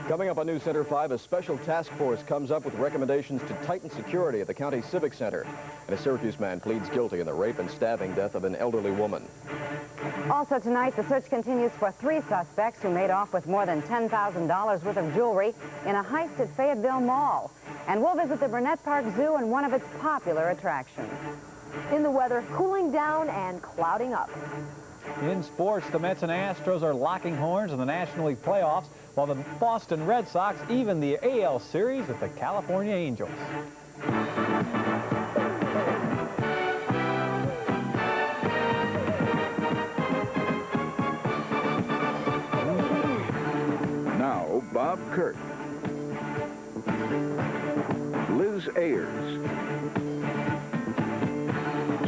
Coming up on News Center 5, a special task force comes up with recommendations to tighten security at the county Civic Center. And a Syracuse man pleads guilty in the rape and stabbing death of an elderly woman. Also tonight, the search continues for 3 suspects who made off with more than $10,000 worth of jewelry in a heist at Fayetteville Mall. And we'll visit the Burnett Park Zoo and one of its popular attractions. In the weather, cooling down and clouding up. In sports, the Mets and Astros are locking horns in the National League playoffs, while the Boston Red Sox even the AL Series with the California Angels. Now, Bob Kirk, Liz Ayers,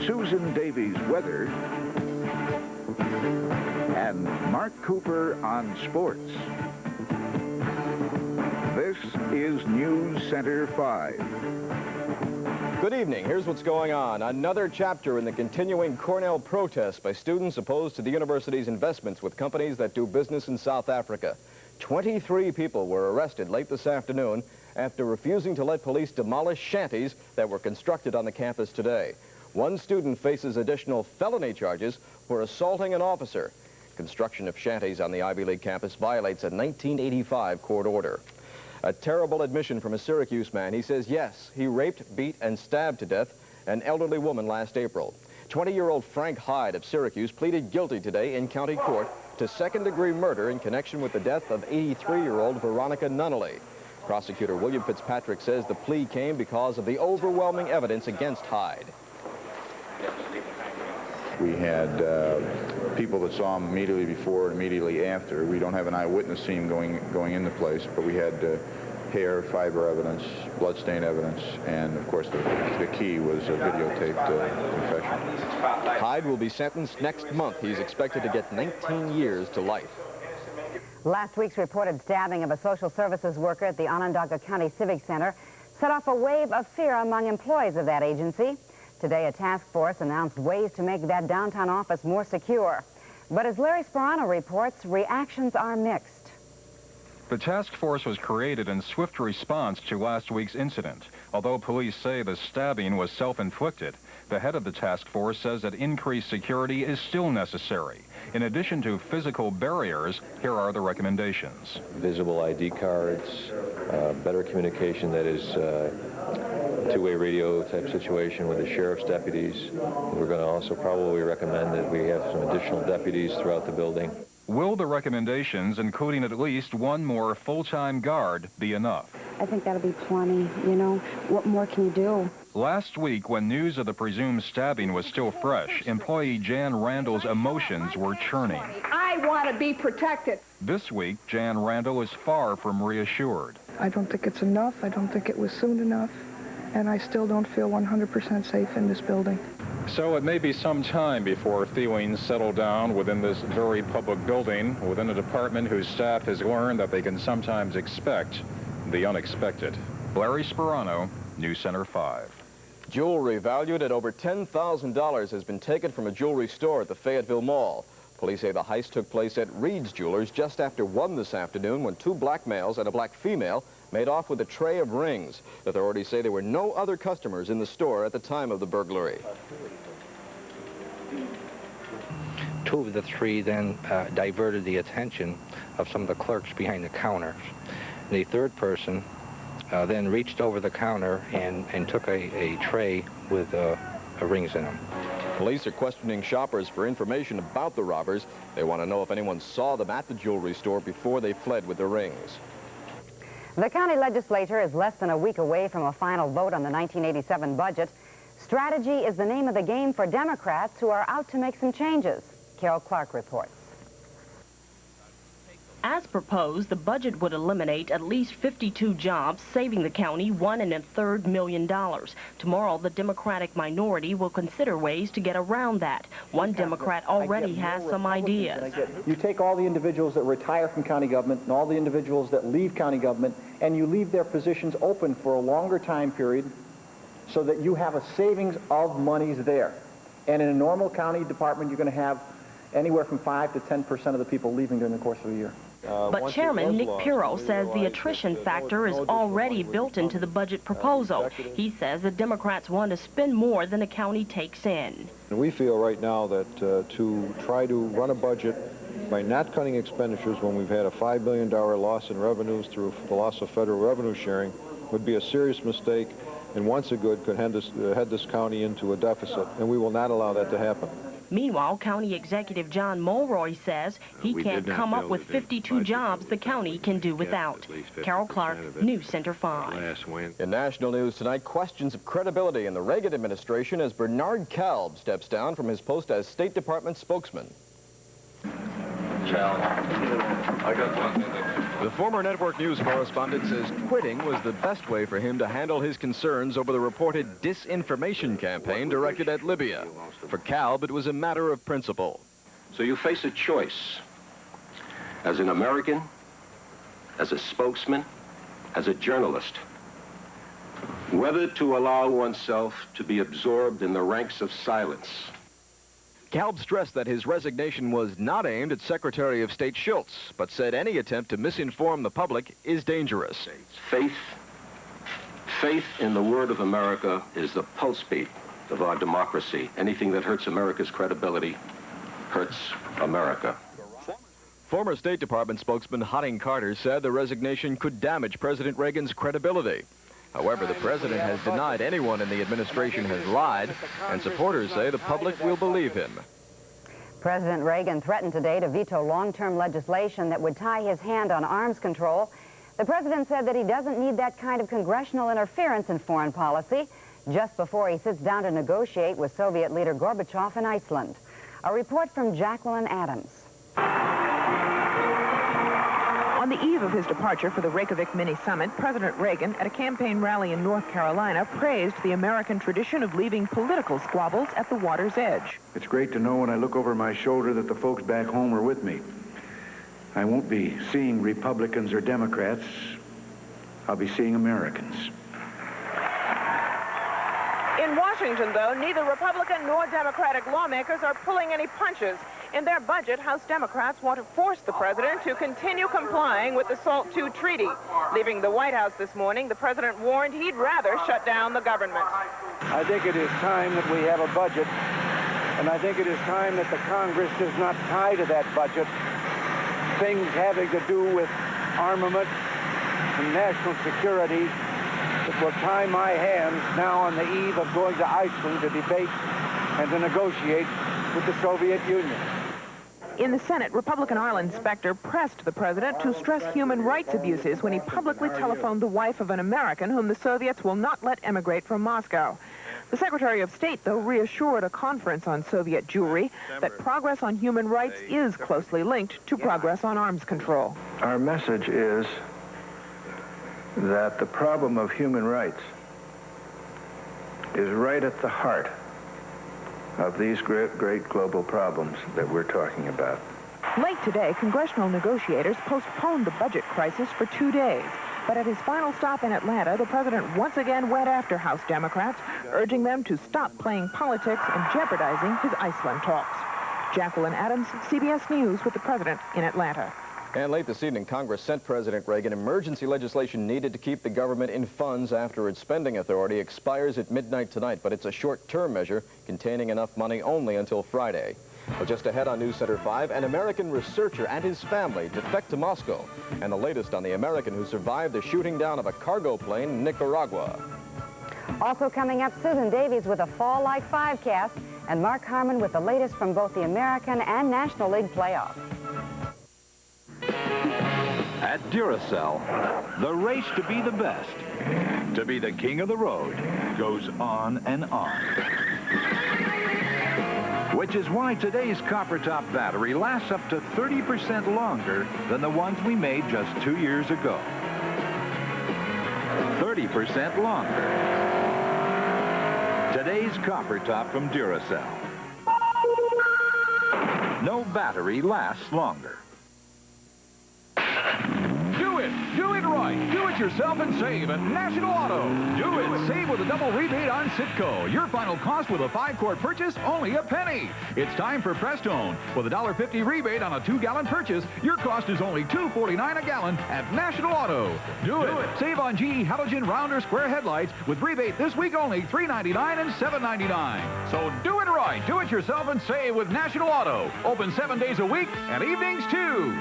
Susan Davies Weather, and Mark Cooper on sports. This is News Center 5. Good evening. Here's what's going on. Another chapter in the continuing Cornell protest by students opposed to the university's investments with companies that do business in South Africa. 23 people were arrested late this afternoon after refusing to let police demolish shanties that were constructed on the campus today. One student faces additional felony charges for assaulting an officer. Construction of shanties on the Ivy League campus violates a 1985 court order. A terrible admission from a Syracuse man. He says, yes, he raped, beat, and stabbed to death an elderly woman last April. 20-year-old Frank Hyde of Syracuse pleaded guilty today in county court to second-degree murder in connection with the death of 83-year-old Veronica Nunnally. Prosecutor William Fitzpatrick says the plea came because of the overwhelming evidence against Hyde. We had people that saw him immediately before and immediately after. We don't have an eyewitness team going in the place, but we had hair, fiber evidence, bloodstain evidence, and of course the key was a videotaped confession. Hyde will be sentenced next month. He's expected to get 19 years to life. Last week's reported stabbing of a social services worker at the Onondaga County Civic Center set off a wave of fear among employees of that agency. Today, a task force announced ways to make that downtown office more secure. But as Larry Sperano reports, reactions are mixed. The task force was created in swift response to last week's incident. Although police say the stabbing was self-inflicted, the head of the task force says that increased security is still necessary. In addition to physical barriers, here are the recommendations. Visible ID cards, better communication, that is two-way radio type situation with the sheriff's deputies. We're going to also probably recommend that we have some additional deputies throughout the building. Will the recommendations, including at least one more full-time guard, be enough? I think that'll be plenty. You know, what more can you do? Last week, when news of the presumed stabbing was still fresh, employee Jan Randall's emotions were churning. I want to be protected. This week, Jan Randall is far from reassured. I don't think it's enough. I don't think it was soon enough. And I still don't feel 100% safe in this building. So it may be some time before feelings settle down within this very public building, within a department whose staff has learned that they can sometimes expect the unexpected. Larry Sperano, News Center 5. Jewelry valued at over $10,000 has been taken from a jewelry store at the Fayetteville Mall. Police say the heist took place at Reed's Jewelers just after 1 this afternoon when 2 black males and a black female made off with a tray of rings. Authorities say there were no other customers in the store at the time of the burglary. 2 of the 3 then diverted the attention of some of the clerks behind the counters. The 3rd person then reached over the counter and took a tray with rings in them. Police are questioning shoppers for information about the robbers. They want to know if anyone saw them at the jewelry store before they fled with the rings. The county legislature is less than a week away from a final vote on the 1987 budget. Strategy is the name of the game for Democrats who are out to make some changes. Carol Clark reports. As proposed, the budget would eliminate at least 52 jobs, saving the county $1.33 million. Tomorrow, the Democratic minority will consider ways to get around that. One Democrat already has some ideas. You take all the individuals that retire from county government and all the individuals that leave county government, and you leave their positions open for a longer time period so that you have a savings of monies there. And in a normal county department, you're going to have anywhere from 5 to 10% of the people leaving during the course of a year. But Chairman Nick Pirro says the attrition factor is already built into the budget proposal. He says the Democrats want to spend more than the county takes in. We feel right now that to try to run a budget by not cutting expenditures when we've had a $5 billion loss in revenues through the loss of federal revenue sharing would be a serious mistake, and once again could head this county into a deficit, and we will not allow that to happen. Meanwhile, County Executive John Mulroy says he can't come up with 52 jobs the county can do without. Carol Clark, News Center 5. In national news tonight, questions of credibility in the Reagan administration as Bernard Kalb steps down from his post as State Department spokesman. The former network news correspondent says quitting was the best way for him to handle his concerns over the reported disinformation campaign directed at Libya. For Kalb, it was a matter of principle. So you face a choice as an American, as a spokesman, as a journalist, whether to allow oneself to be absorbed in the ranks of silence. Kalb stressed that his resignation was not aimed at Secretary of State Schultz, but said any attempt to misinform the public is dangerous. Faith in the word of America is the pulse beat of our democracy. Anything that hurts America's credibility hurts America. Former State Department spokesman Hotting Carter said the resignation could damage President Reagan's credibility. However, the president has denied anyone in the administration has lied, and supporters say the public will believe him. President Reagan threatened today to veto long-term legislation that would tie his hand on arms control. The president said that he doesn't need that kind of congressional interference in foreign policy just before he sits down to negotiate with Soviet leader Gorbachev in Iceland. A report from Jacqueline Adams. On the eve of his departure for the Reykjavik mini-summit, President Reagan, at a campaign rally in North Carolina, praised the American tradition of leaving political squabbles at the water's edge. It's great to know when I look over my shoulder that the folks back home are with me. I won't be seeing Republicans or Democrats. I'll be seeing Americans. In Washington, though, neither Republican nor Democratic lawmakers are pulling any punches. In their budget, House Democrats want to force the president to continue complying with the SALT II treaty. Leaving the White House this morning, the president warned he'd rather shut down the government. I think it is time that we have a budget, and I think it is time that the Congress does not tie to that budget things having to do with armament and national security that will tie my hands now on the eve of going to Iceland to debate and to negotiate with the Soviet Union. In the Senate, Republican Arlen Specter pressed the president to stress human rights abuses when he publicly telephoned the wife of an American whom the Soviets will not let emigrate from Moscow. The Secretary of State, though, reassured a conference on Soviet Jewry that progress on human rights is closely linked to progress on arms control. Our message is that the problem of human rights is right at the heart of these great global problems that we're talking about. Late today, congressional negotiators postponed the budget crisis for 2 days. But at his final stop in Atlanta, the president once again went after House Democrats, urging them to stop playing politics and jeopardizing his Iceland talks. Jacqueline Adams, CBS News, with the president in Atlanta. And late this evening, Congress sent President Reagan emergency legislation needed to keep the government in funds after its spending authority expires at midnight tonight. But it's a short-term measure containing enough money only until Friday. Well, just ahead on News Center 5, an American researcher and his family defect to Moscow. And the latest on the American who survived the shooting down of a cargo plane in Nicaragua. Also coming up, Susan Davies with a Fall Like 5 cast, and Mark Harmon with the latest from both the American and National League playoffs. At Duracell, the race to be the best, to be the king of the road, goes on and on. Which is why today's copper top battery lasts up to 30% longer than the ones we made just 2 years ago. 30% longer. Today's copper top from Duracell. No battery lasts longer. Do it. Do it right. Do it yourself and save at National Auto. Do it. Save with a double rebate on Citco. Your final cost with a 5-quart purchase, only a penny. It's time for Prestone. With a $1.50 rebate on a 2-gallon purchase, your cost is only $2.49 a gallon at National Auto. Do it. Save on GE halogen round or square headlights with rebate this week only $3.99 and $7.99. So do it right. Do it yourself and save with National Auto. Open 7 days a week and evenings too.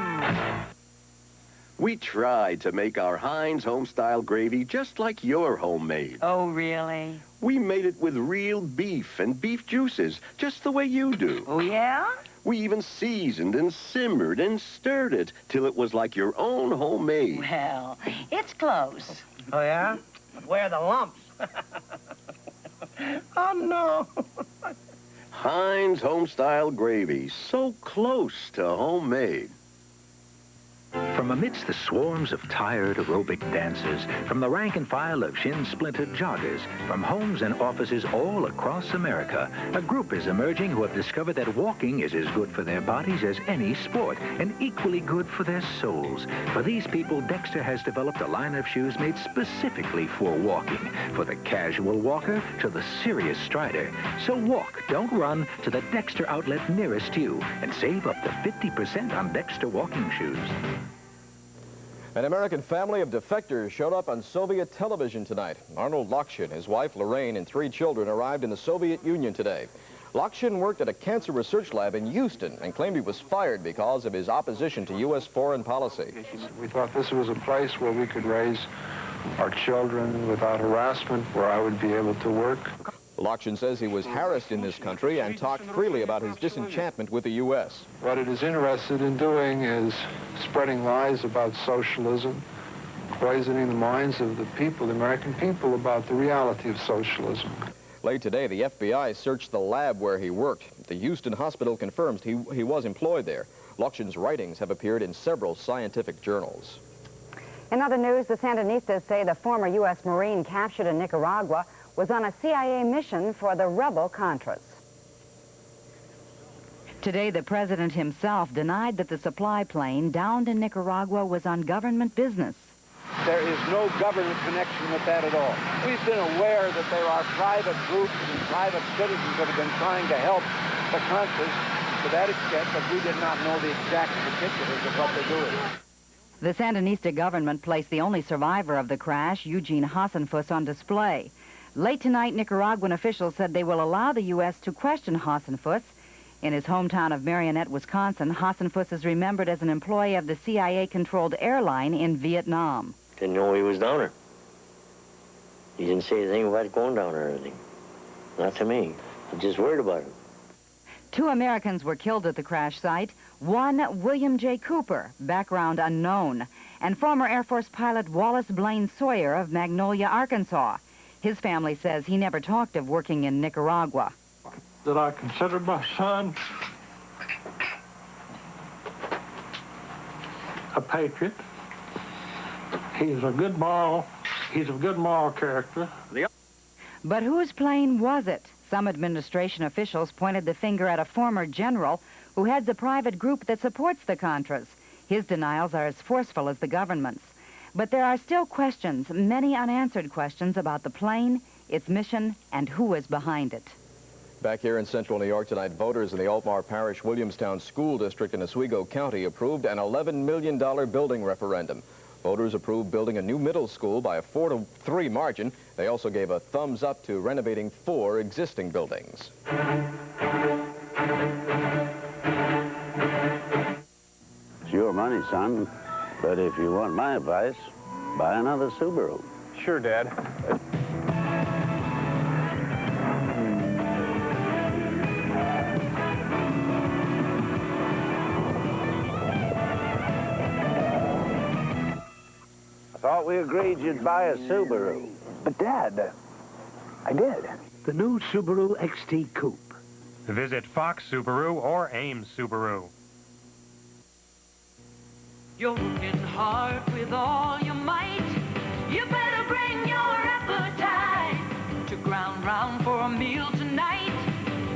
We tried to make our Heinz home-style gravy just like your homemade. Oh, really? We made it with real beef and beef juices, just the way you do. Oh, yeah? We even seasoned and simmered and stirred it till it was like your own homemade. Well, it's close. Oh, yeah? Where are the lumps? Oh, no. Heinz home-style gravy, so close to homemade. From amidst the swarms of tired aerobic dancers, from the rank and file of shin-splintered joggers, from homes and offices all across America, a group is emerging who have discovered that walking is as good for their bodies as any sport, and equally good for their souls. For these people, Dexter has developed a line of shoes made specifically for walking, for the casual walker to the serious strider. So walk, don't run, to the Dexter outlet nearest you, and save up to 50% on Dexter walking shoes. An American family of defectors showed up on Soviet television tonight. Arnold Lokshin, his wife Lorraine, and 3 children arrived in the Soviet Union today. Lokshin worked at a cancer research lab in Houston and claimed he was fired because of his opposition to U.S. foreign policy. We thought this was a place where we could raise our children without harassment, where I would be able to work. Lokshin says he was harassed in this country and talked freely about his disenchantment with the U.S. What it is interested in doing is spreading lies about socialism, poisoning the minds of the people, the American people, about the reality of socialism. Late today, the FBI searched the lab where he worked. The Houston hospital confirms he was employed there. Lokshin's writings have appeared in several scientific journals. In other news, the Sandinistas say the former U.S. Marine captured in Nicaragua was on a CIA mission for the rebel Contras. Today, the president himself denied that the supply plane downed in Nicaragua was on government business. There is no government connection with that at all. We've been aware that there are private groups and private citizens that have been trying to help the Contras to that extent, but we did not know the exact particulars of what they're doing. The Sandinista government placed the only survivor of the crash, Eugene Hasenfuss, on display. Late tonight, Nicaraguan officials said they will allow the U.S. to question Hasenfuss. In his hometown of Marionette, Wisconsin, Hasenfuss is remembered as an employee of the CIA-controlled airline in Vietnam. Didn't know he was down there. He didn't say anything about going down there or anything. Not to me. I'm just worried about him. 2 Americans were killed at the crash site. One, William J. Cooper, background unknown, and former Air Force pilot Wallace Blaine Sawyer of Magnolia, Arkansas. His family says he never talked of working in Nicaragua. That I considered my son a patriot. He's a good moral character. But whose plane was it? Some administration officials pointed the finger at a former general who heads a private group that supports the Contras. His denials are as forceful as the government's. But there are still questions, many unanswered questions about the plane, its mission, and who is behind it. Back here in central New York tonight, voters in the Altmar Parish Williamstown School District in Oswego County approved an $11 million building referendum. Voters approved building a new middle school by a 4-3 margin. They also gave a thumbs up to renovating 4 existing buildings. It's your money, son, but if you want my advice, buy another Subaru. Sure, Dad. I thought we agreed you'd buy a Subaru. But, Dad, I did. The new Subaru XT Coupe. Visit Fox Subaru or Ames Subaru. You're working hard with all your might. You better bring your appetite to ground round for a meal tonight.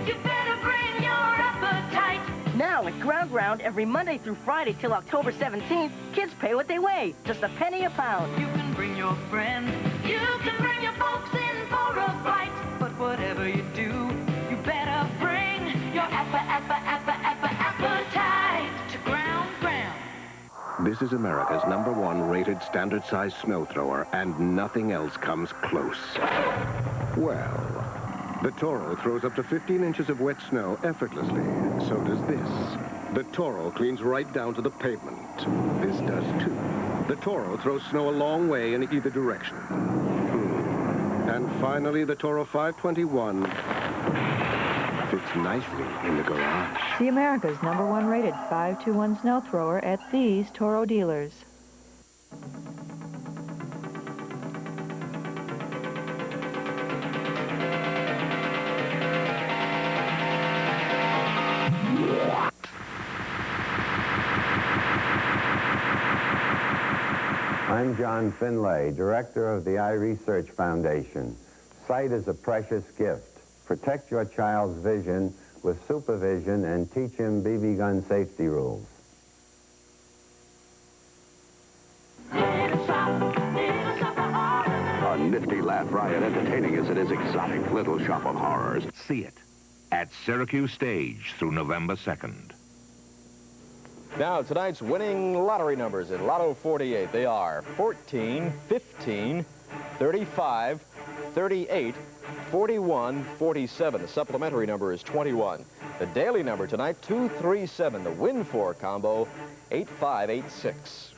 You better bring your appetite. Now at Ground every Monday through Friday till October 17th. Kids pay what they weigh, just a penny a pound. You can bring your friends, you can bring your folks in for a bite. But whatever you do, you better bring your appetite to Ground. This is America's #1 rated standard-size snow thrower, and nothing else comes close. Well, the Toro throws up to 15 inches of wet snow effortlessly. So does this. The Toro cleans right down to the pavement. This does too. The Toro throws snow a long way in either direction. And finally, the Toro 521 fits nicely in the garage. See America's #1 rated 521 snow thrower at these Toro dealers. I'm John Finlay, director of the Eye Research Foundation. Sight is a precious gift. Protect your child's vision with supervision and teach him BB gun safety rules. A nifty laugh riot, entertaining as it is exotic, little shop of horrors. See it at Syracuse Stage through November 2nd. Now, tonight's winning lottery numbers in Lotto 48. They are 14, 15, 35, 38, 41, 47. The supplementary number is 21. The daily number tonight, 237. The win for combo, 8586.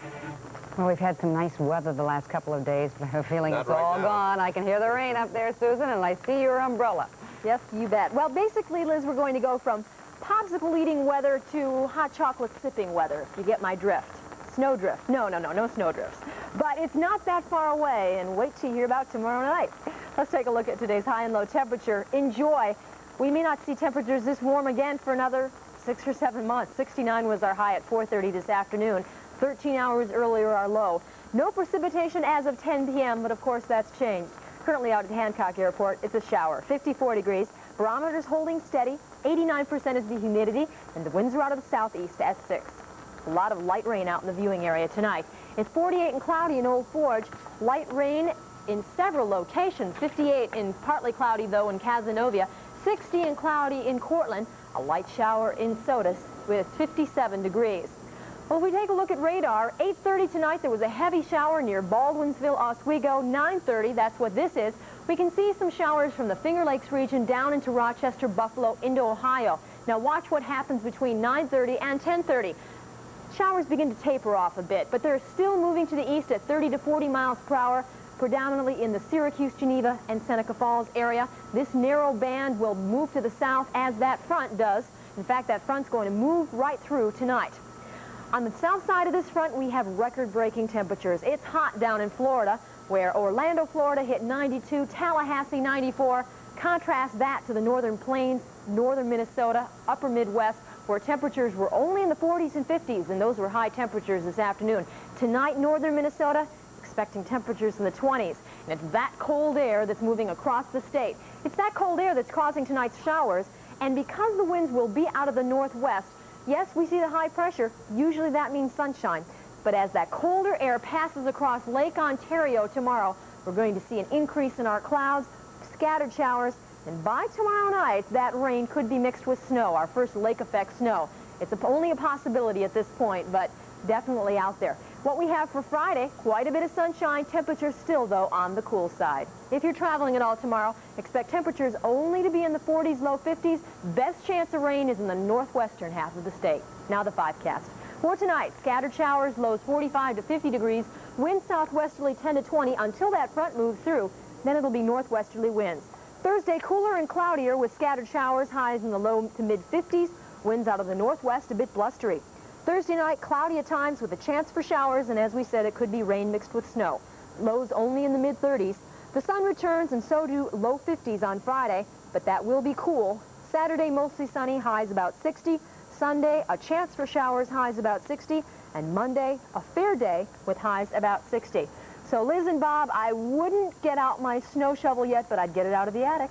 Well, we've had some nice weather the last couple of days, but I have a feeling Not it's right all now. gone. I can hear the rain up there, Susan, and I see your umbrella. Yes, you bet. Well, basically, Liz, we're going to go from popsicle-eating weather to hot chocolate sipping weather, if you get my drift. Snow drift. No snow drifts. But it's not that far away, and wait till you hear about tomorrow night. Let's take a look at today's high and low temperature. Enjoy. We may not see temperatures this warm again for another 6 or 7 months. 69 was our high at 4:30 this afternoon. 13 hours earlier, our low. No precipitation as of 10 p.m., but of course that's changed. Currently out at Hancock Airport, it's a shower. 54 degrees. Barometer's holding steady. 89% is the humidity, and the winds are out of the southeast at 6. A lot of light rain out in the viewing area tonight. It's 48 and cloudy in Old Forge. Light rain in several locations. 58 in partly cloudy, though, in Cazenovia. 60 and cloudy in Cortland. A light shower in Sodus with 57 degrees. Well, if we take a look at radar, 8:30 tonight, there was a heavy shower near Baldwinsville, Oswego. 9:30, that's what this is. We can see some showers from the Finger Lakes region down into Rochester, Buffalo, into Ohio. Now watch what happens between 9:30 and 10:30. Showers begin to taper off a bit, but they're still moving to the east at 30 to 40 miles per hour, predominantly in the Syracuse, Geneva, and Seneca Falls area. This narrow band will move to the south as that front does. In fact, that front's going to move right through tonight. On the south side of this front, we have record-breaking temperatures. It's hot down in Florida, where Orlando, Florida hit 92, Tallahassee 94. Contrast that to the northern plains, northern Minnesota, upper Midwest, where temperatures were only in the 40s and 50s, and those were high temperatures this afternoon. Tonight, northern Minnesota, expecting temperatures in the 20s. And it's that cold air that's moving across the state. It's that cold air that's causing tonight's showers, and because the winds will be out of the northwest, yes, we see the high pressure. Usually that means sunshine. But as that colder air passes across Lake Ontario tomorrow, we're going to see an increase in our clouds, scattered showers, and by tomorrow night, that rain could be mixed with snow, our first lake effect snow. It's only a possibility at this point, but definitely out there. What we have for Friday, quite a bit of sunshine, temperatures still, though, on the cool side. If you're traveling at all tomorrow, expect temperatures only to be in the 40s, low 50s. Best chance of rain is in the northwestern half of the state. Now the 5-cast. For tonight, scattered showers, lows 45 to 50 degrees, winds southwesterly 10 to 20 until that front moves through. Then it'll be northwesterly winds. Thursday, cooler and cloudier with scattered showers, highs in the low to mid-50s, winds out of the northwest, a bit blustery. Thursday night, cloudy at times with a chance for showers, and as we said, it could be rain mixed with snow. Lows only in the mid-30s. The sun returns, and so do low 50s on Friday, but that will be cool. Saturday, mostly sunny, highs about 60. Sunday, a chance for showers, highs about 60. And Monday, a fair day with highs about 60. So Liz and Bob, I wouldn't get out my snow shovel yet, but I'd get it out of the attic.